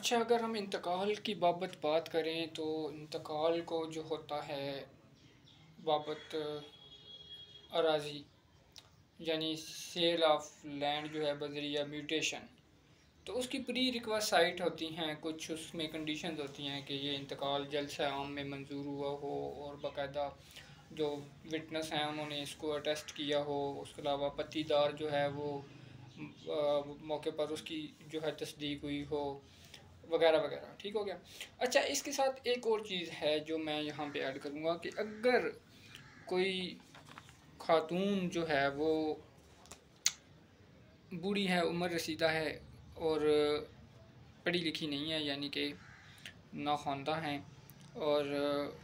अच्छा, अगर हम इंतकाल की बाबत बात करें तो इंतकाल को जो होता है बाबत अराजी यानी सेल ऑफ लैंड जो है बजरिया म्यूटेशन, तो उसकी प्री रिक्वेस्ट साइट होती हैं, कुछ उसमें कंडीशंस होती हैं कि ये इंतकाल जलसा आम में मंजूर हुआ हो और बाकायदा जो विटनेस हैं उन्होंने इसको अटेस्ट किया हो। उसके अलावा पत्तीदार जो है वो मौके पर उसकी जो है तस्दीक हुई हो, वगैरह वगैरह। ठीक हो गया। अच्छा, इसके साथ एक और चीज़ है जो मैं यहाँ पे ऐड करूँगा कि अगर कोई खातून जो है वो बूढ़ी है, उम्र रसीदा है और पढ़ी लिखी नहीं है, यानी कि नाख्वानदा हैं और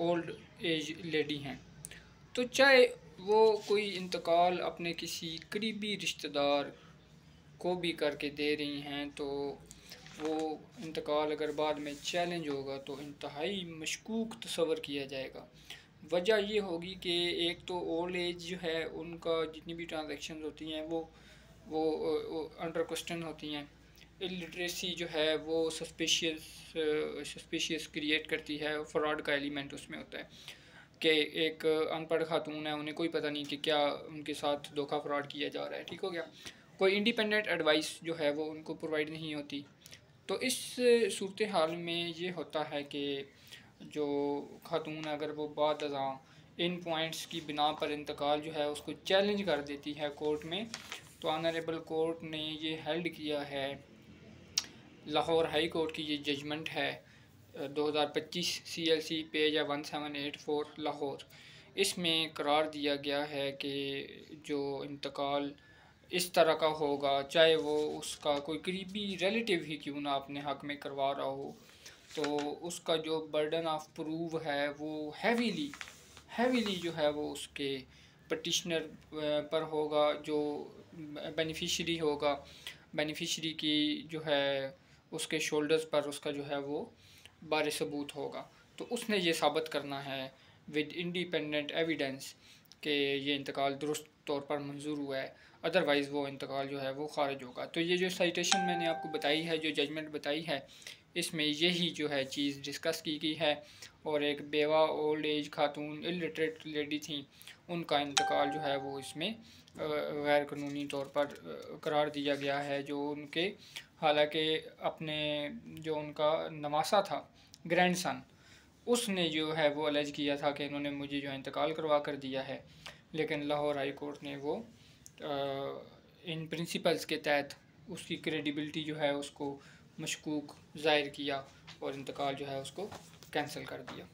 ओल्ड एज लेडी हैं, तो चाहे वो कोई इंतकाल अपने किसी करीबी रिश्तेदार को भी करके दे रही हैं, तो वो इंतकाल अगर बाद में चैलेंज होगा तो इंतहाई मशकूक तस्वर किया जाएगा। वजह ये होगी कि एक तो ओल्ड एज जो है उनका जितनी भी ट्रांजैक्शन होती हैं वो अंडर क्वेश्चन होती हैं। इलिटरेसी जो है वो सस्पिशियस क्रिएट करती है, फ्रॉड का एलिमेंट उसमें होता है कि एक अनपढ़ खातून है, उन्हें कोई पता नहीं कि क्या उनके साथ धोखा फ्रॉड किया जा रहा है। ठीक हो गया। कोई इंडिपेंडेंट एडवाइस जो है वो उनको प्रोवाइड नहीं होती। तो इस सूरत हाल में ये होता है कि जो खातून अगर वो बाद अज़ां इन पॉइंट्स की बिना पर इंतकाल जो है उसको चैलेंज कर देती है कोर्ट में, तो ऑनरेबल कोर्ट ने ये हेल्ड किया है, लाहौर हाई कोर्ट की ये जजमेंट है 2025 CLC पेज है 1784 लाहौर। इसमें करार दिया गया है कि जो इंतकाल इस तरह का होगा, चाहे वो उसका कोई करीबी रिलेटिव ही क्यों ना अपने हक़ में करवा रहा हो, तो उसका जो बर्डन ऑफ प्रूव है वो हैवीली जो है वो उसके पटिशनर पर होगा, जो बेनिफिशरी होगा। बेनिफिशरी की जो है उसके शोल्डर्स पर उसका जो है वो बारे सबूत होगा। तो उसने ये साबित करना है विद इंडिपेंडेंट एविडेंस कि ये इंतकाल दुरुस्त तौर पर मंजूर हुआ है, अदरवाइज़ वो इंतकाल जो है वो खारिज होगा। तो ये जो साइटेशन मैंने आपको बताई है, जो जजमेंट बताई है, इसमें यही जो है चीज़ डिस्कस की गई है। और एक बेवा ओल्ड एज खातून इलिटरेट लेडी थी, उनका इंतकाल जो है वो इसमें गैर कानूनी तौर पर करार दिया गया है। जो उनके हालांकि अपने जो उनका नवासा था, ग्रैंडसन, उसने जो है वो अलेज किया था कि इन्होंने मुझे जो इंतकाल करवा कर दिया है, लेकिन लाहौर हाई कोर्ट ने वो इन प्रिंसिपल्स के तहत उसकी क्रेडिबिलिटी जो है उसको मशकूक ज़ाहिर किया और इंतकाल जो है उसको कैंसिल कर दिया।